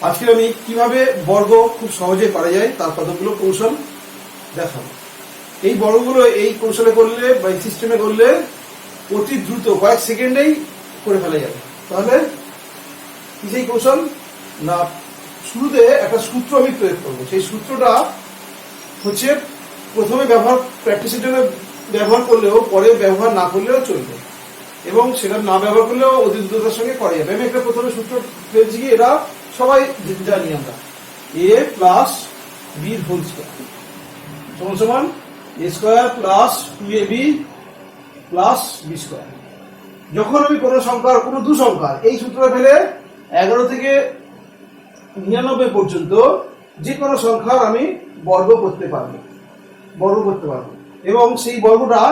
আজকে আমি কিভাবে বর্গ খুব সহজে করা যায় তার কতগুলো কৌশল দেখাবো। এই বর্গগুলো এই কৌশলে করলে বা এই সিস্টেমে করলে অতি দ্রুত কয়েক সেকেন্ডেই করে ফেলা যাবে। তাহলে কি সেই কৌশল না, শুরুতে একটা সূত্র আমি প্রয়োগ করবো। সেই সূত্রটা হচ্ছে প্রথমে প্র্যাকটিসের জন্য ব্যবহার করলেও পরে ব্যবহার না করলেও চলবে, এবং সেটা না ব্যবহার করলেও অতি দ্রুততার সঙ্গে করা যাবে। আমি একটা প্রথমে সূত্র পেয়েছি কি, এটা সবাই জানি আমরা, a plus B whole square সমান সমান a square plus 2ab plus B square. যখন আমি কোনো সংখ্যার কোনো দু সংখ্যার এই সূত্রটা ফেলে 11 থেকে 99 পর্যন্ত যে কোনো সংখ্যার আমি বর্গ করতে পারবো, এবং সেই বর্গটা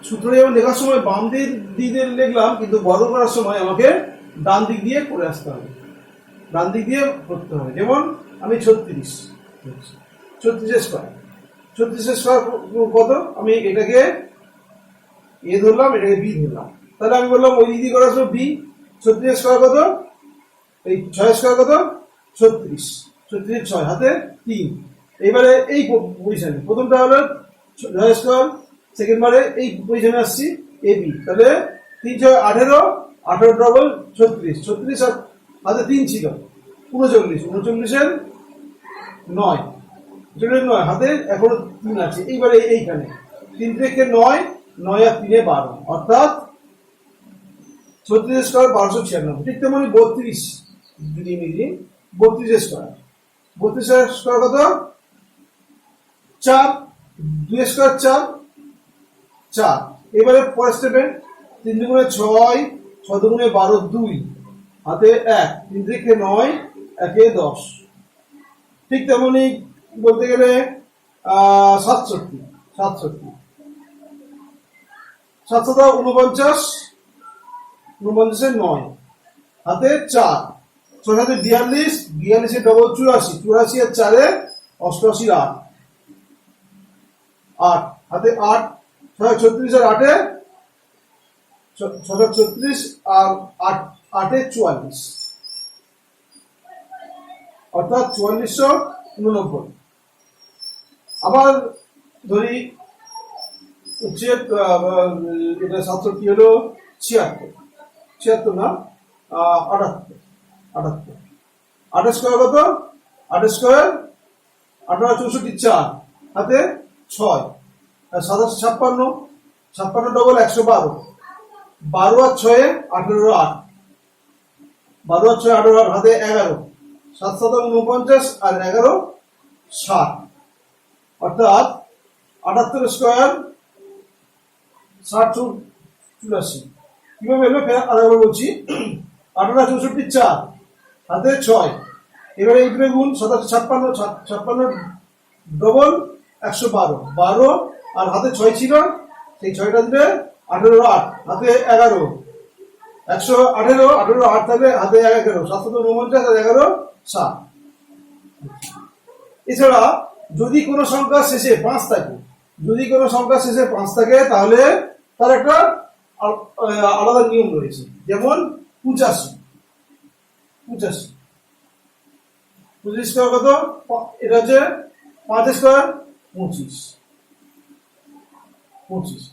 সূত্রে যেমন লেখার সময় বাম দিক দিয়ে লিখলাম, কিন্তু বর্গ করার সময় আমাকে ডান দিক দিয়ে করে আসতে হবে, ডান দিক দিয়ে করতে হবে। যেমন আমি 36 স্কোয়ার কত, আমি এটাকে এ ধরলাম, এটাকে বি ধরলাম। তাহলে আমি বললাম ওই দিক দিয়ে করার সময় বি 36 স্কোয়ার কত, এই 6 স্কোয়ার কত 36, 6 হাতে 3। এইবারে এই পজিশনে প্রথমটা হলো 6 স্কোয়ার, সেকেন্ড বারে এই পজিশনে আসছি এ বি। তাহলে 3 6 18, 18 ডবল 36 আর হাতে 3 ছিল 39 এর 9 হাতে এখনো 3 আছে। এইবারে এইখানে 3 থেকে 9 আর 3 12, অর্থাৎ 36 স্কোয়ার 1296। ঠিক তেমনি 32 যদি মিলি 32 স্কোয়ার কত 4, 2 স্কোয়ার 4। এবারে পরের স্টেপে 3 দুগুণে 6, 6 দুগুণে 12, 2 হাতে 1, 3 থেকে 9 1 10। ঠিক তেমনি বলতে গেলে 67 49 এর 9 হাতে 4, 6 হাতে 42 এর ডবল 84 এর 4 88 8 হাতে 8, 36 আর 8 36 আর 8 44, অর্থাৎ 4489। আবার ধরি হচ্ছে এটা 67 হলো 76 না 78 স্কোয়ার কত 8 স্কোয়ার 18 64 4 হাতে 6 আর 57 ডবল 112, 12 আর 6 18 8, 12 আর 6 18 হাতে 11, 7 7 49 আর 11 60, অর্থাৎ 78 স্কোয়ার 60 84। কিভাবে এলো আরেকবার বলছি, 18 64 4 হাতে 6। এবারে এই দুটো গুণ 57 ডবল 112 আর হাতে 6 ছিল, সেই 6টা দিলে 18 8 হাতে 11, 118 8 থাকলে হাতে 11, 749 আর 11 60। এছাড়া যদি কোনো সংখ্যা শেষে 5 থাকে, তাহলে তার একটা আলাদা নিয়ম রয়েছে। যেমন 85 স্কোয়ার কত, এটা হচ্ছে 5 স্কোয়ার 25,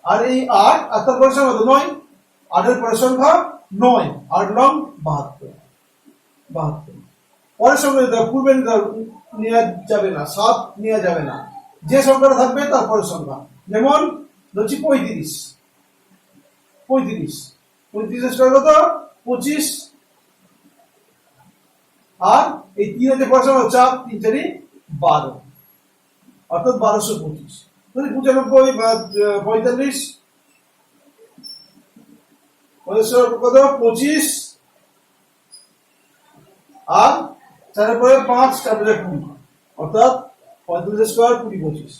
আর এই 8 আর তার পরের সংখ্যা কত 9, 8 এর পরের সংখ্যা 9, 8 লং 72। পরের সংখ্যা পূর্বে নেওয়া যাবে না, 7 নেওয়া যাবে না, যে সংখ্যাটা থাকবে তার পরের সংখ্যা। যেমন ধরছি 35 স্কোয়ার কত 25, আর এই 3 হচ্ছে পরের সংখ্যা 4, 3 4 12, অর্থাৎ 1225। 95 45 কত 25, আর 4 পরে 5 তারপরে 20, অর্থাৎ 45 স্কোয়ার 20 25।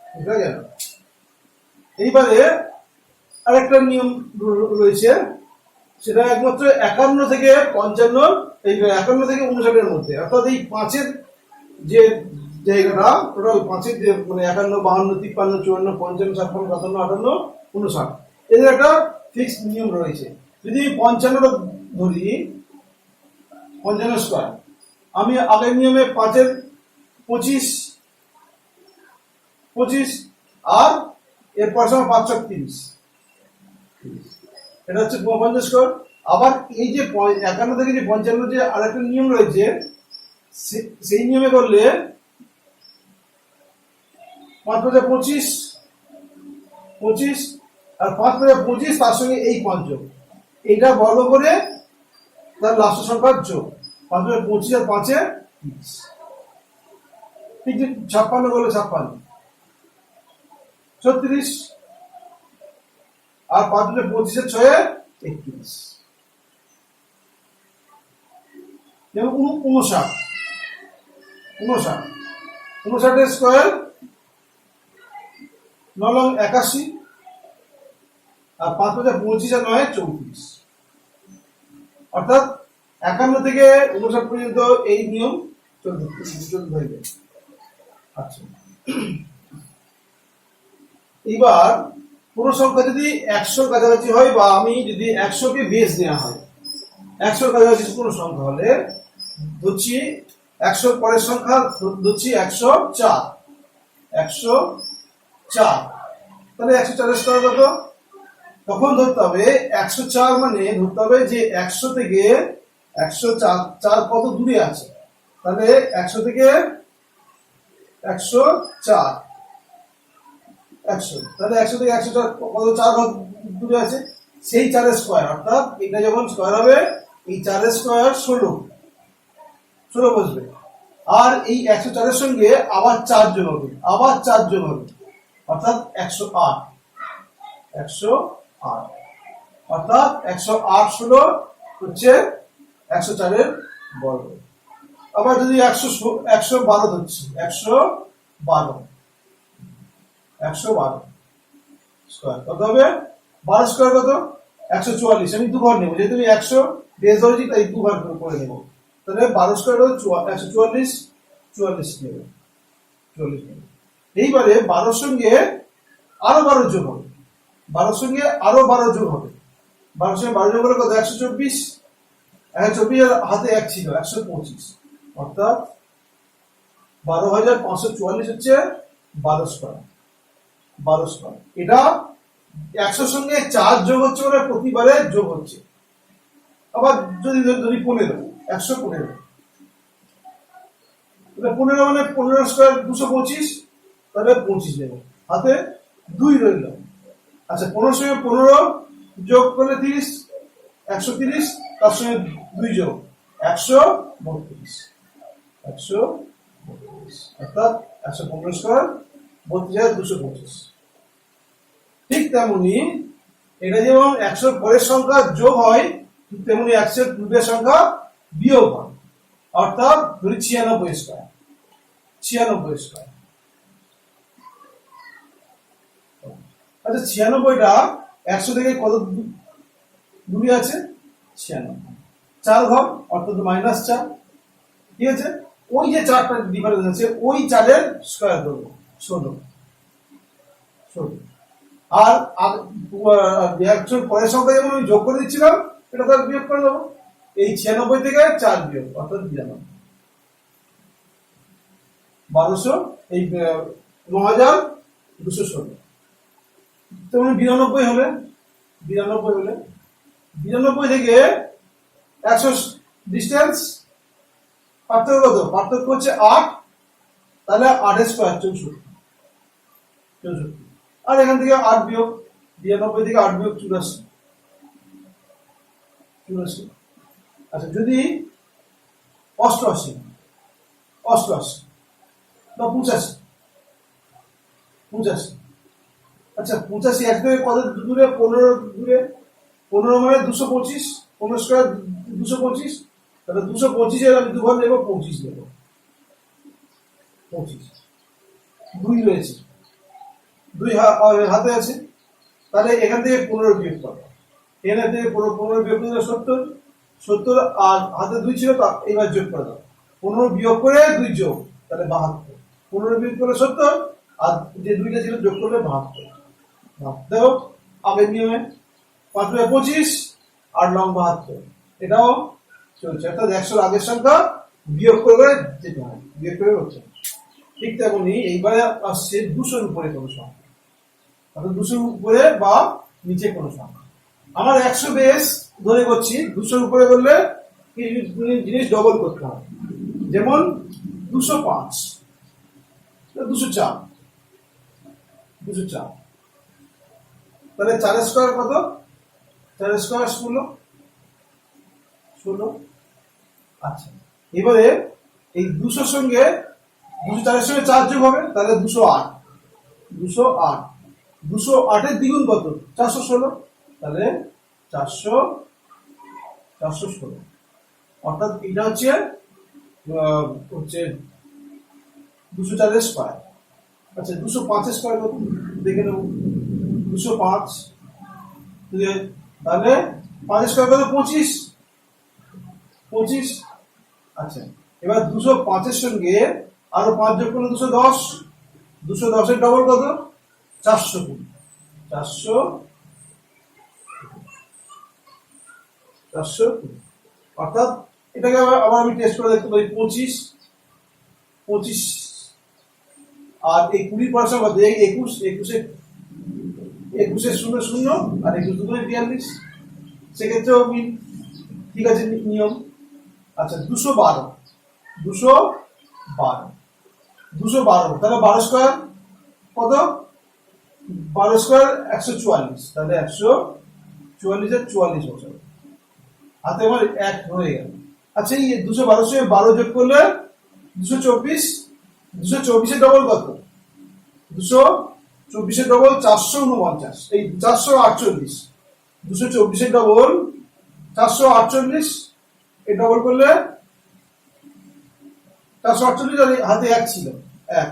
ঠিক আছে। এইবারে আরেকটা নিয়ম রয়েছে, সেটা একমাত্র 51 থেকে 55, এই 51 থেকে 59 এর মধ্যে, অর্থাৎ এই 5-এর যে জায়গাটা টোটাল 5-এর যে মানে 51 52 53 54 55 56 57 58 59, এদের একটা ফিক্সড নিয়ম রয়েছে। যদি 55টা ধরি 55 স্কোয়ার। আমি আগের নিয়মে 5 এর 25 25 আর এরপর সময় 5 × 30, এটা হচ্ছে 55 স্কোয়ার। আবার এই যে 51 থেকে যে 55 যে আরেকটা নিয়ম রয়েছে, সেই নিয়মে করলে 5 × 25 25 আর 5 × 25 তার সঙ্গে এই 5 যোগ, এইটা বর্গ করে তার লাস্ট সংখ্যার যোগ। 5 × 25 আর 5 এ 30, ঠিক যে 56 বলে 56 36 আর 5 × 25 এর 6 এ 31, যেমন 59 এর স্কোয়ার 9 লং 81 আর 5 × 25 আর 9 34। অর্থাৎ 51 থেকে 59 পর্যন্ত এই নিয়ম চলতে থাকবে। আচ্ছা, এবার কোন সংখ্যা যদি 100 এর কাছাকাছি হয় বা আমি যদি 100 কে বেস নেওয়া হয়, 100 এর কাছাকাছি কোন সংখ্যা হলে ধরছি 100 পরের সংখ্যা ধরছি 104, 104, তাহলে 104 এর স্কয়ার কত? তখন ধরতে হবে 104 মানে ধরতে হবে যে 100 থেকে 104 কত দূরে আছে। তাহলে 100 থেকে 104, 100, তাহলে 100 থেকে 104 কত 4 দূরে আছে, সেই 4 এর স্কয়ার। অর্থাৎ এটা যখন স্কয়ার হবে এই 4 এর স্কয়ার 16 বসবে, আর এই 104 এর সঙ্গে আবার 4 যোগ হবে, অর্থাৎ 108, অর্থাৎ 108 16 হচ্ছে 104 এর বর্গ। আবার যদি 112 ধরছি, 112 স্কয়ার কত হবে? 12 স্কয়ার কত? 144। আমি দু ঘর নেব, যেহেতু আমি 100 বেস ধরেছি তাই দু ঘর করে নেব। তাহলে 12 স্কয়ার কত? 144, 44 নেব, 44 নেব। এইবারে 12 সঙ্গে আরো 12 যোগ হবে, 12 সঙ্গে আরো 12 যোগ হবে, 12 সঙ্গে 12 যোগ হলে কত? 124, 124 এর হাতে 1 ছিল, 125, অর্থাৎ 12544 হচ্ছে 12 স্কয়ার। এটা 100 সঙ্গে 4 যোগ হচ্ছে মানে প্রতিবারে যোগ হচ্ছে। আবার যদি 15, 115, তাহলে 15 মানে 15 স্কয়ার 225, তাহলে 25 নেব, হাতে 2 রইল। আচ্ছা, 15 সঙ্গে 15 যোগ করলে 30, 130, তার সঙ্গে 2 যোগ 132, অর্থাৎ 115 স্কয়ার 3225। ঠিক তেমনি এটা যেমন 100 পরের সংখ্যা যোগ হয়, ঠিক তেমনি 100 পূর্বের সংখ্যা বিয়োগ হয়। অর্থাৎ ধরি 96 স্কয়ার, 96 স্কয়ার। আচ্ছা, 96টা 100 থেকে কত দূরে আছে? 96, 4 ঘর, অর্থাৎ -4। ঠিক আছে, ওই যে 4টা ডিফারেন্স আছে ওই 4 এর স্কয়ার করব, 16। আর 100 পরের সংখ্যা যেমন আমি যোগ করে দিচ্ছিলাম, এটা তার বিয়োগ করে দেবো। এই 96 থেকে 4 বিয়োগ, অর্থাৎ 92, 1200, এই 9216। তেমন 92 হলে 92 থেকে 100 ডিস্টেন্স পার্থক্য কত? পার্থক্য হচ্ছে 8, তাহলে 8 স্কয়ার 64। আর এখান থেকে 8 বিয়োগ, 92 থেকে 8 বিয়োগ 84। আচ্ছা, যদি 88 বা 85, আচ্ছা 85 এক থেকে কত দূরে? 15 দূরে, 15 মানে 225, 15 স্কয়ার 225, তাহলে 225 এর আমি দু ঘর নেব, 25 নেব, 25, 2 রয়েছে, 2 হাতে আছে, তাহলে এখান থেকে 15 বিয়োগ করো, এখান থেকে 15 বিয়োগ করলে 70, আর হাতে 2 ছিল, তা এবার যোগ করে দাও, 15 বিয়োগ করে 2 যোগ, তাহলে 72, 15 বিয়োগ করে 70, আর যে 2টা ছিল যোগ করলে 72। দেখো আগের নিয়মে 5 × 25 8 লং 72, এটাও চলছে, অর্থাৎ 100 আগের সংখ্যা বিয়োগ করে যেতে হয়, বিয়োগ করে হচ্ছে। ঠিক তেমনই এইবারে আসছে 200-র উপরে কোনো সংখ্যা, অর্থাৎ 200-র উপরে বা নিচে কোনো সংখ্যা। আমার 100 বেস ধরে করছি, 200-র উপরে করলে জিনিস ডবল করতে হবে। যেমন 205, 204, 204, তাহলে 4 স্কোয়ার কত? 4 স্কোয়ার 16। আচ্ছা, এবারে এই 200-র সঙ্গে 204-এর সঙ্গে 4 যোগ হবে, তাহলে 208, 208-এর দ্বিগুণ কত? 416, তাহলে 416, অর্থাৎ এটা হচ্ছে 204-এর স্কোয়ার। আচ্ছা, 205-এর স্কোয়ার কত দেখে নেব। 205, তাহলে 5 স্কোয়ার কত? 25। আচ্ছা, এবার 205-এর সঙ্গে আরো 5 যোগ করলে 210, 210-এর ডবল কত? 420, অর্থাৎ এটাকে আবার আমি টেস্ট করে দেখতে পারি। 25 আর এই 20 পার্সেন্ট কত? 21, 21-এ 0 আর 21 দুগুণে 42, সেক্ষেত্রেও মিল। ঠিক আছে, নিয়ম। আচ্ছা, 212, তাহলে 12 স্কোয়ার কত? 12 স্কোয়ার 144, তাহলে 144-এর 44 বছর হাতে আমার 1 হয়ে গেল। আচ্ছা, এই 212-এর সঙ্গে 12 যোগ করলে 224, 224-এর ডবল কত? 224-এর ডবল 449, এই 448, 224-এর ডবল 448, এই ডবল করলে 448, আর হাতে 1 ছিল, 1,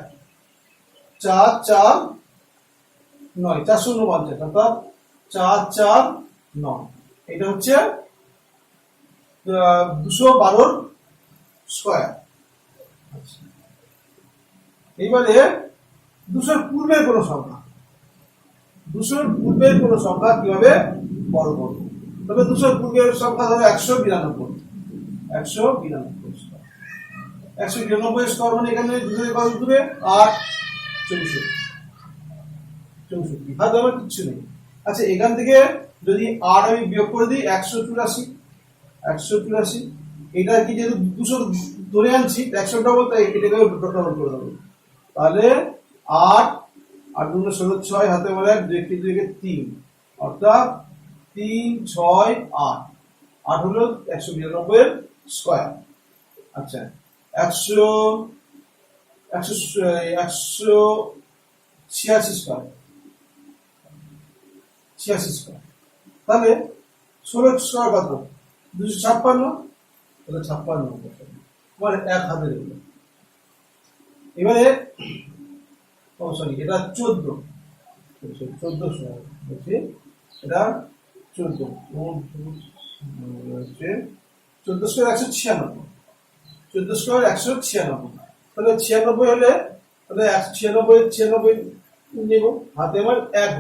4, 4, 9, 449, অর্থাৎ 4, 4, 9, এটা হচ্ছে 212-র স্কোয়ার। এইবারে 200-র পূর্বের কোনো সংখ্যা, 200-র পূর্বের কোনো সংখ্যা কিভাবে বড় করব? তবে 200-র পূর্বের সংখ্যা ধরো 192, 192 স্কোয়ার মানে এখানে 200 কত দূরে? 8, 64, হাতে আমার কিচ্ছু নেই। আচ্ছা, এখান থেকে যদি 8 আমি বিয়োগ করে দিই 184, এটা কি যেহেতু 200 ধরে আনছি 100 ডবল, তাই এটাকে ডবল করে দেবো। তাহলে 8 আর 2 16, 6, হাতে আমার 1, 2 2 3, অর্থাৎ 3, 6, 8, 8 হলো 192-এর স্কোয়ার। আচ্ছা, 186 স্কোয়ার, তাহলে 16 স্কোয়ার কত? 256, তাহলে 56 মানে 1 হাতে রইল। এবারে এটা 14 স্কোয়ার বলছি, এটা 14 স্কোয়ার 196, 14 স্কোয়ার 196, তাহলে 96 হলে তাহলে 96 নেব, হাতে আমার 1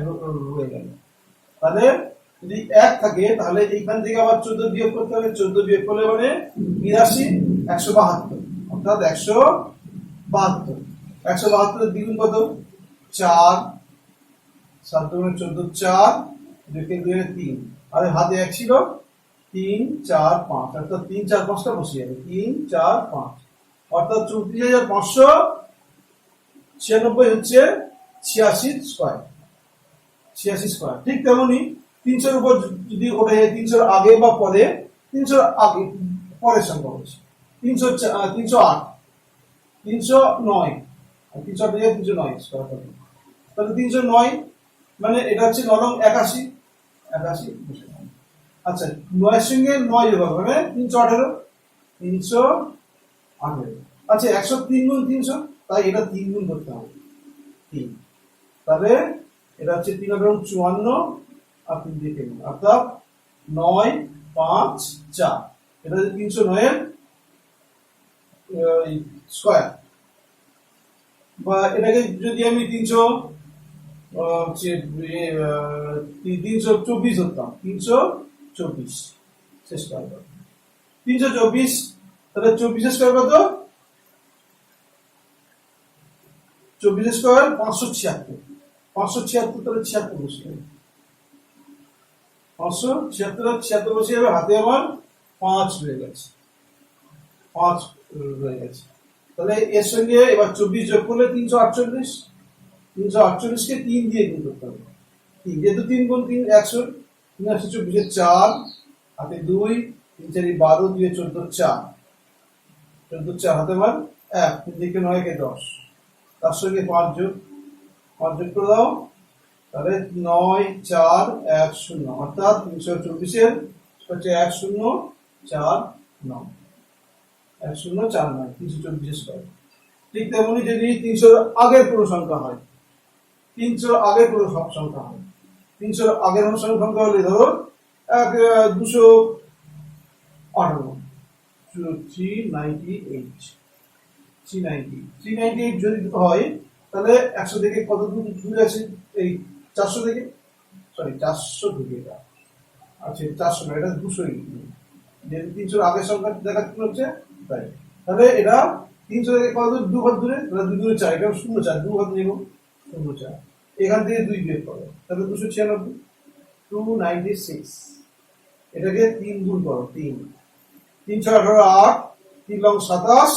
হয়ে গেল। তাহলে যদি 1 থাকে তাহলে এইখান থেকে আবার 14 বিয়োগ করতে হবে, 14 বিয়োগ করলে মানে 82, 172, অর্থাৎ 172, 172-এর দ্বিগুণ কত? 4, 7 দুগুণে 14, 4, 2 2 3, আর হাতে 1 ছিল, 3, 4, 5, অর্থাৎ 3, 4, 5টা বসে যাবে, 3, 4, 5, অর্থাৎ 34,596 হচ্ছে 86 স্কোয়ার। ঠিক তেমনি 300-র উপর যদি ওঠে, 300-র আগে বা পরে, 300-র আগে পরের সংখ্যা হচ্ছে 308, 309, 309 স্কোয়ার হবে, তাহলে 309 মানে এটা হচ্ছে 9 নং 81। আচ্ছা, 9-এর সঙ্গে 9 যোগ হবে মানে 318। আচ্ছা, 103 গুণ 300, তাই এটা 3 গুণ করতে হবে, 3, তাহলে এটা হচ্ছে 3 54 আর 3 দিয়ে 3, অর্থাৎ 9, 5, 4, এটা হচ্ছে 309-এর স্কোয়ার। বা এটাকে যদি আমি 324 ধরতাম, 324 শেষ স্কোয়ার। 324, তাহলে 24 স্কয়ার কত? 24 স্কয়ার 576, 576 তাহলে 76 বসে 576 বসে যাবে, হাতে আমার 5 রয়ে গেছে, 5 রয়ে গেছে। তাহলে এর সঙ্গে এবার 24 যোগ করলে 348, 348 কে 3 দিয়ে গুণ করতে হবে। 3 যেহেতু 3 গুণ 3 100, 3 আসছে 24 4, হাতে 2, 3 4 12, 2 14 4, 14 4 হাতে আমার 1, 3 দিকে 9 কে 10, তার সঙ্গে 5 যোগ করে দাও, তাহলে 9 4 1 0, অর্থাৎ 324 এর হচ্ছে 1 0 4 9, 1 0 4 9, 324 স্কয়ার। ঠিক তেমনি যদি 300 আগের কোনো সংখ্যা হয়, 300 আগের কোনো সংখ্যা হয়, 300 আগের কোনো সংখ্যা হলে ধরো 258, 398 যদি হয়, তাহলে 100 থেকে কত দূর আছে? এই 400 থেকে, সরি 400 থেকে, এটা আচ্ছা 400 না, এটা 200, যেহেতু 300 আগের সংখ্যা দেখাচ্ছে হচ্ছে তাই। তাহলে এটা 300 থেকে কত দূর? 2 ঘর দূরে, তাহলে 2 দূরে 4, এটা 0 4, 2 ঘর নেব 0 4, এখান থেকে 2 বিয়োগ করো, তাহলে 296, 296, এটাকে 3 গুণ করো, 3 3 6 18 8, 3 লং 27,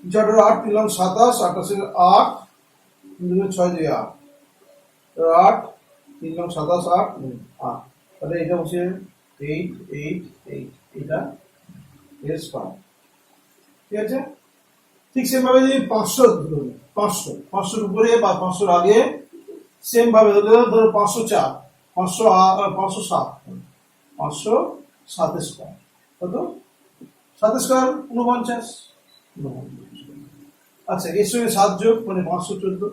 3 6 18 8, 3 লং 27, 28 8, 3 6 2 8, 8, 3 লং 27 8 8, তাহলে এটা হচ্ছে 8 8 8, এটা এর স্কয়ার। ঠিক আছে? ঠিক সেম ভাবে যদি 500 ধরুন, 500 উপরে বা 500 আগে সেম ভাবে ধরো 504, 507, 507 স্কয়ার কত? 7 স্কয়ার 49। আচ্ছা, এর সঙ্গে 7 যোগ মানে 514,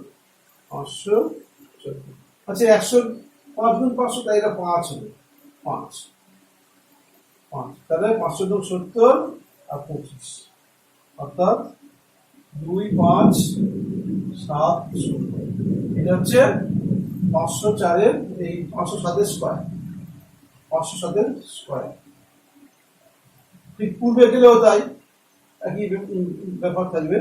514। আচ্ছা, 100 5 গুণ 500, তাই এটা 5 হবে, 5, তাহলে 500 যোগ 70 আর 25, অর্থাৎ 2 5 7 0, এটা হচ্ছে 504 এর এই 507 এর স্কয়ার, 507 এর স্কয়ার। ঠিক পূর্বে গেলেও তাই একই ব্যাপার থাকবে।